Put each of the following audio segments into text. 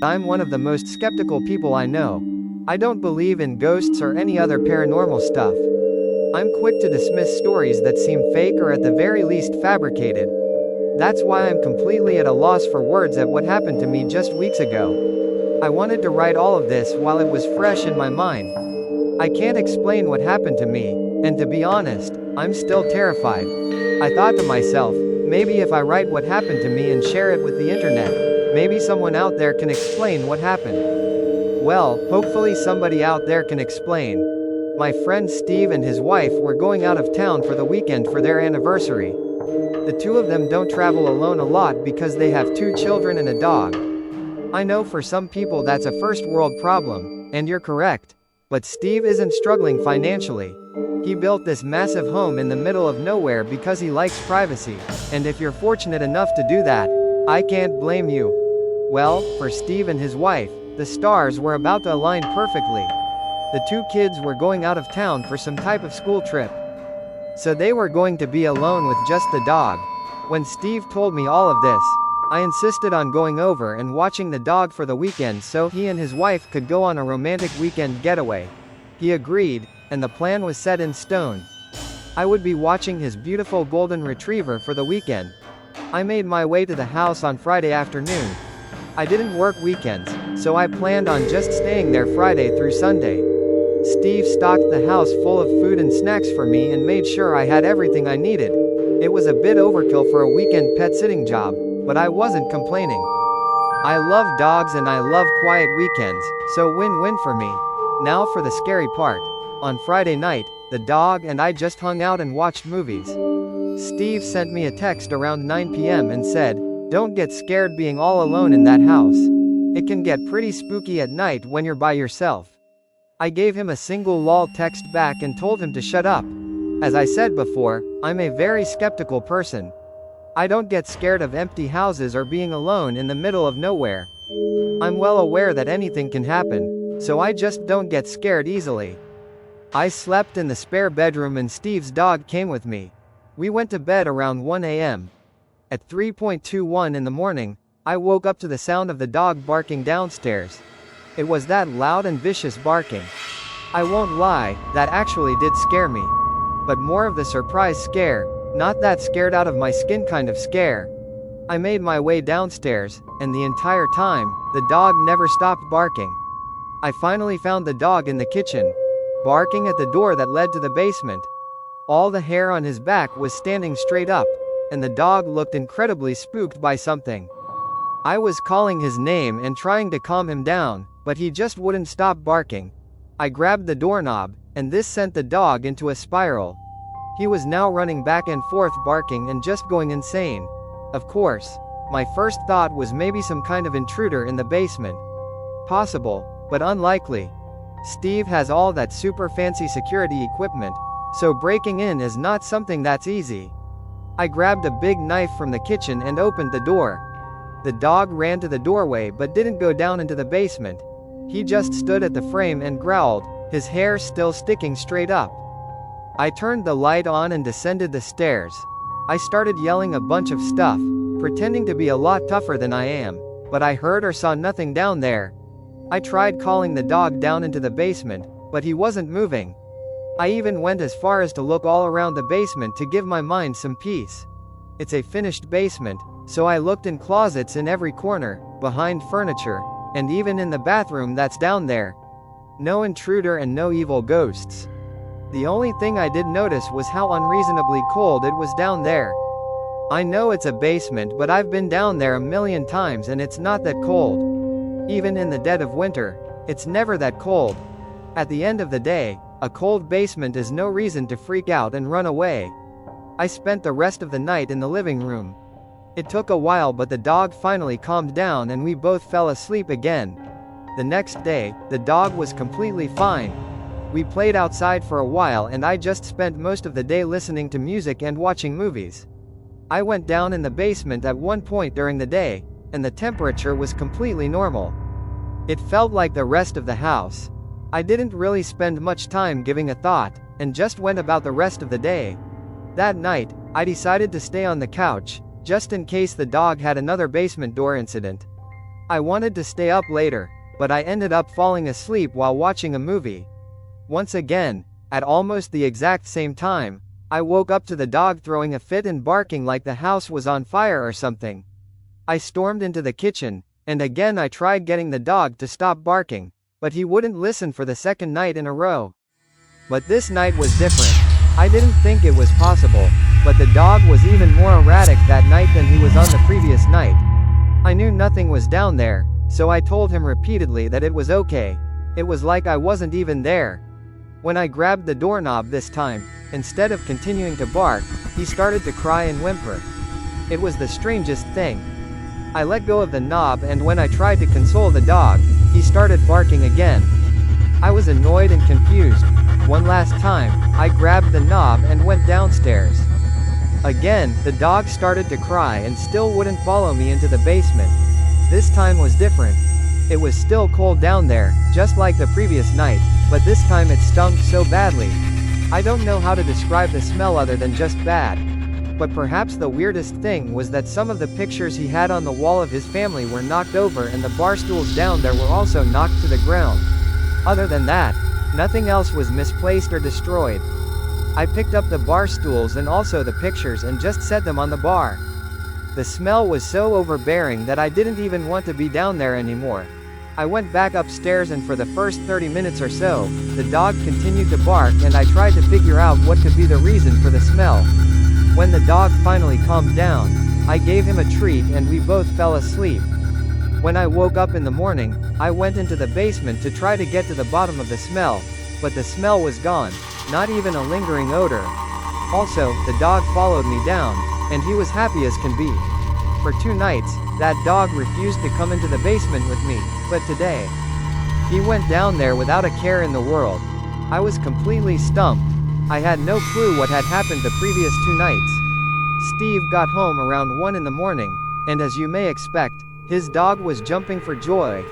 I'm one of the most skeptical people I know. I don't believe in ghosts or any other paranormal stuff. I'm quick to dismiss stories that seem fake or at the very least fabricated. That's why I'm completely at a loss for words at what happened to me just weeks ago. I wanted to write all of this while it was fresh in my mind. I can't explain what happened to me, and to be honest, I'm still terrified. I thought to myself, maybe if I write what happened to me and share it with the internet, maybe someone out there can explain what happened. Well, hopefully somebody out there can explain. My friend Steve and his wife were going out of town for the weekend for their anniversary. The two of them don't travel alone a lot because they have 2 children and a dog. I know for some people that's a first world problem, and you're correct. But Steve isn't struggling financially. He built this massive home in the middle of nowhere because he likes privacy, and if you're fortunate enough to do that, I can't blame you. Well, for Steve and his wife, the stars were about to align perfectly. The 2 kids were going out of town for some type of school trip. So they were going to be alone with just the dog. When Steve told me all of this, I insisted on going over and watching the dog for the weekend so he and his wife could go on a romantic weekend getaway. He agreed, and the plan was set in stone. I would be watching his beautiful golden retriever for the weekend. I made my way to the house on Friday afternoon. I didn't work weekends, so I planned on just staying there Friday through Sunday. Steve stocked the house full of food and snacks for me and made sure I had everything I needed. It was a bit overkill for a weekend pet sitting job, but I wasn't complaining. I love dogs and I love quiet weekends, so win-win for me. Now for the scary part. On Friday night, the dog and I just hung out and watched movies. Steve sent me a text around 9 p.m. and said, "Don't get scared being all alone in that house. It can get pretty spooky at night when you're by yourself." I gave him a single lol text back and told him to shut up. As I said before, I'm a very skeptical person. I don't get scared of empty houses or being alone in the middle of nowhere. I'm well aware that anything can happen, so I just don't get scared easily. I slept in the spare bedroom and Steve's dog came with me. We went to bed around 1 a.m. At 3:21 in the morning, I woke up to the sound of the dog barking downstairs. It was that loud and vicious barking. I won't lie, that actually did scare me. But more of the surprise scare, not that scared out of my skin kind of scare. I made my way downstairs, and the entire time, the dog never stopped barking. I finally found the dog in the kitchen, barking at the door that led to the basement. All the hair on his back was standing straight up, and the dog looked incredibly spooked by something. I was calling his name and trying to calm him down, but he just wouldn't stop barking. I grabbed the doorknob, and this sent the dog into a spiral. He was now running back and forth barking and just going insane. Of course, my first thought was maybe some kind of intruder in the basement. Possible, but unlikely. Steve has all that super fancy security equipment, so breaking in is not something that's easy. I grabbed a big knife from the kitchen and opened the door. The dog ran to the doorway but didn't go down into the basement. He just stood at the frame and growled, his hair still sticking straight up. I turned the light on and descended the stairs. I started yelling a bunch of stuff, pretending to be a lot tougher than I am, but I heard or saw nothing down there. I tried calling the dog down into the basement, but he wasn't moving. I even went as far as to look all around the basement to give my mind some peace. It's a finished basement, so I looked in closets in every corner, behind furniture, and even in the bathroom that's down there. No intruder and no evil ghosts. The only thing I did notice was how unreasonably cold it was down there. I know it's a basement, but I've been down there a million times and it's not that cold. Even in the dead of winter, it's never that cold. At the end of the day, a cold basement is no reason to freak out and run away. I spent the rest of the night in the living room. It took a while, but the dog finally calmed down and we both fell asleep again. The next day, the dog was completely fine. We played outside for a while and I just spent most of the day listening to music and watching movies. I went down in the basement at one point during the day, and the temperature was completely normal. It felt like the rest of the house. I didn't really spend much time giving a thought, and just went about the rest of the day. That night, I decided to stay on the couch, just in case the dog had another basement door incident. I wanted to stay up later, but I ended up falling asleep while watching a movie. Once again, at almost the exact same time, I woke up to the dog throwing a fit and barking like the house was on fire or something. I stormed into the kitchen, and again I tried getting the dog to stop barking, but he wouldn't listen for the second night in a row. But this night was different. I didn't think it was possible, but the dog was even more erratic that night than he was on the previous night. I knew nothing was down there, so I told him repeatedly that it was okay. It was like I wasn't even there. When I grabbed the doorknob this time, instead of continuing to bark, he started to cry and whimper. It was the strangest thing. I let go of the knob, and when I tried to console the dog, he started barking again. I was annoyed and confused. One last time, I grabbed the knob and went downstairs. Again, the dog started to cry and still wouldn't follow me into the basement. This time was different. It was still cold down there, just like the previous night, but this time it stunk so badly. I don't know how to describe the smell other than just bad. But perhaps the weirdest thing was that some of the pictures he had on the wall of his family were knocked over, and the bar stools down there were also knocked to the ground. Other than that, nothing else was misplaced or destroyed. I picked up the bar stools and also the pictures and just set them on the bar. The smell was so overbearing that I didn't even want to be down there anymore. I went back upstairs, and for the first 30 minutes or so, the dog continued to bark, and I tried to figure out what could be the reason for the smell. When the dog finally calmed down, I gave him a treat and we both fell asleep. When I woke up in the morning, I went into the basement to try to get to the bottom of the smell, but the smell was gone, not even a lingering odor. Also, the dog followed me down, and he was happy as can be. For 2 nights, that dog refused to come into the basement with me, but today, he went down there without a care in the world. I was completely stumped. I had no clue what had happened the previous 2 nights. Steve got home around 1 in the morning, and as you may expect, his dog was jumping for joy.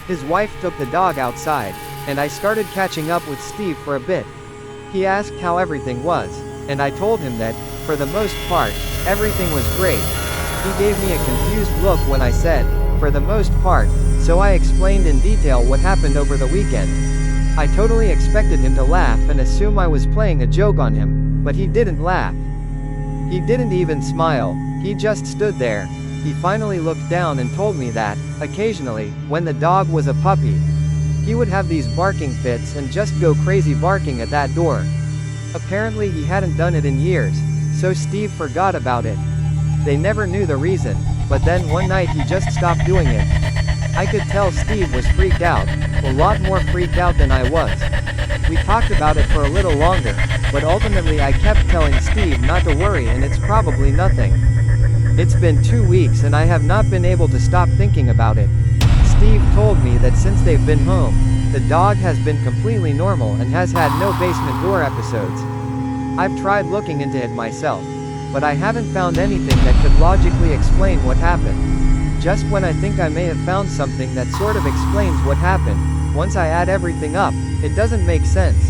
His wife took the dog outside, and I started catching up with Steve for a bit. He asked how everything was, and I told him that, for the most part, everything was great. He gave me a confused look when I said, "For the most part," so I explained in detail what happened over the weekend. I totally expected him to laugh and assume I was playing a joke on him, but he didn't laugh. He didn't even smile, he just stood there. He finally looked down and told me that, occasionally, when the dog was a puppy, he would have these barking fits and just go crazy barking at that door. Apparently he hadn't done it in years, so Steve forgot about it. They never knew the reason, but then one night he just stopped doing it. I could tell Steve was freaked out, a lot more freaked out than I was. We talked about it for a little longer, but ultimately I kept telling Steve not to worry, and it's probably nothing. It's been 2 weeks and I have not been able to stop thinking about it. Steve told me that since they've been home, the dog has been completely normal and has had no basement door episodes. I've tried looking into it myself, but I haven't found anything that could logically explain what happened. Just when I think I may have found something that sort of explains what happened, once I add everything up, it doesn't make sense.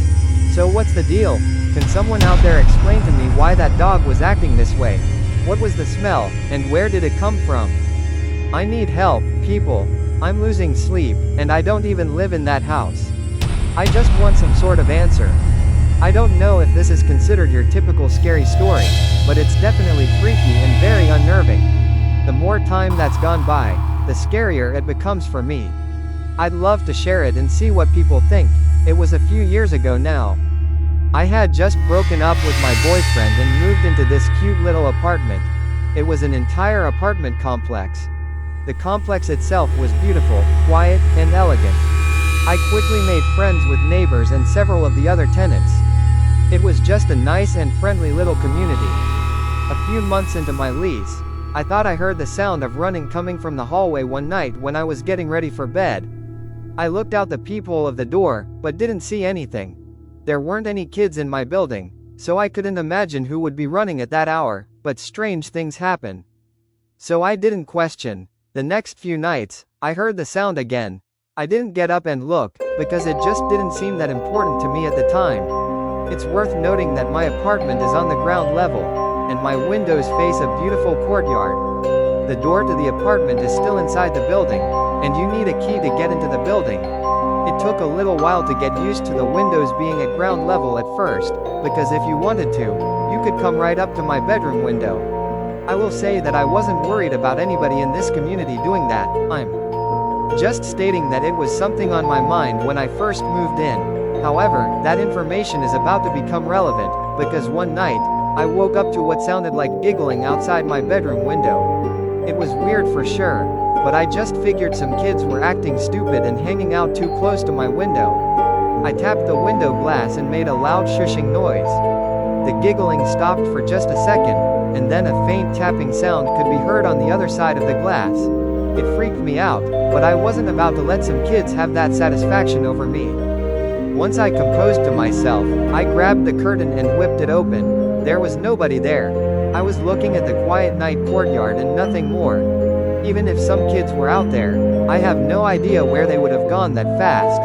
So what's the deal? Can someone out there explain to me why that dog was acting this way? What was the smell, and where did it come from? I need help, people. I'm losing sleep, and I don't even live in that house. I just want some sort of answer. I don't know if this is considered your typical scary story, but it's definitely freaky and very unnerving. The more time that's gone by, the scarier it becomes for me. I'd love to share it and see what people think. It was a few years ago now. I had just broken up with my boyfriend and moved into this cute little apartment. It was an entire apartment complex. The complex itself was beautiful, quiet, and elegant. I quickly made friends with neighbors and several of the other tenants. It was just a nice and friendly little community. A few months into my lease, I thought I heard the sound of running coming from the hallway one night when I was getting ready for bed. I looked out the peephole of the door, but didn't see anything. There weren't any kids in my building, so I couldn't imagine who would be running at that hour, but strange things happen. So I didn't question. The next few nights, I heard the sound again. I didn't get up and look, because it just didn't seem that important to me at the time. It's worth noting that my apartment is on the ground level, and my windows face a beautiful courtyard. The door to the apartment is still inside the building, and you need a key to get into the building. It took a little while to get used to the windows being at ground level at first, because if you wanted to, you could come right up to my bedroom window. I will say that I wasn't worried about anybody in this community doing that. I'm just stating that it was something on my mind when I first moved in. However, that information is about to become relevant, because one night, I woke up to what sounded like giggling outside my bedroom window. It was weird for sure, but I just figured some kids were acting stupid and hanging out too close to my window. I tapped the window glass and made a loud shushing noise. The giggling stopped for just a second, and then a faint tapping sound could be heard on the other side of the glass. It freaked me out, but I wasn't about to let some kids have that satisfaction over me. Once I composed to myself, I grabbed the curtain and whipped it open. There was nobody there. I was looking at the quiet night courtyard and nothing more. Even if some kids were out there, I have no idea where they would have gone that fast.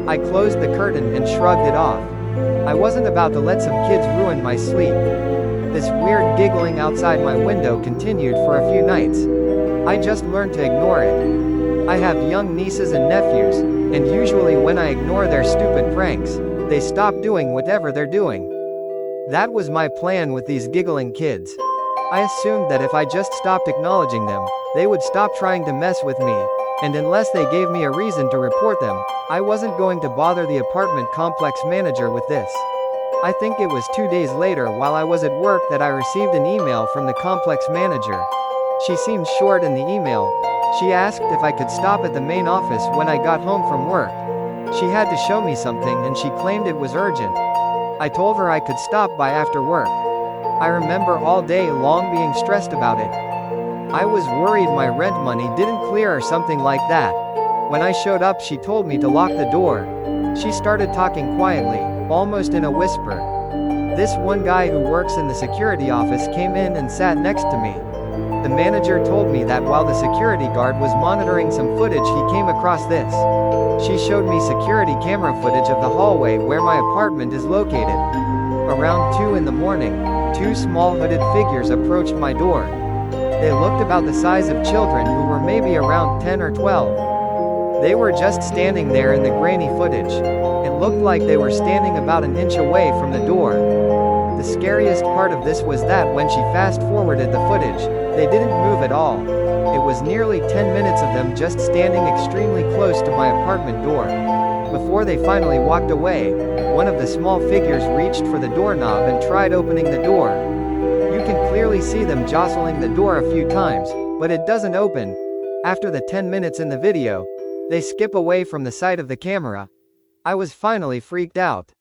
I closed the curtain and shrugged it off. I wasn't about to let some kids ruin my sleep. This weird giggling outside my window continued for a few nights. I just learned to ignore it. I have young nieces and nephews, and usually when I ignore their stupid pranks, they stop doing whatever they're doing. That was my plan with these giggling kids. I assumed that if I just stopped acknowledging them, they would stop trying to mess with me, and unless they gave me a reason to report them, I wasn't going to bother the apartment complex manager with this. I think it was 2 days later while I was at work that I received an email from the complex manager. She seemed short in the email. She asked if I could stop at the main office when I got home from work. She had to show me something and she claimed it was urgent. I told her I could stop by after work. I remember all day long being stressed about it. I was worried my rent money didn't clear or something like that. When I showed up, she told me to lock the door. She started talking quietly, almost in a whisper. This one guy who works in the security office came in and sat next to me. The manager told me that while the security guard was monitoring some footage, he came across this. She showed me security camera footage of the hallway where my apartment is located. Around 2 in the morning, 2 small hooded figures approached my door. They looked about the size of children who were maybe around 10 or 12. They were just standing there in the grainy footage. It looked like they were standing about an inch away from the door. The scariest part of this was that when she fast-forwarded the footage, they didn't move at all. It was nearly 10 minutes of them just standing extremely close to my apartment door. Before they finally walked away, one of the small figures reached for the doorknob and tried opening the door. You can clearly see them jostling the door a few times, but it doesn't open. After the 10 minutes in the video, they skip away from the sight of the camera. I was finally freaked out.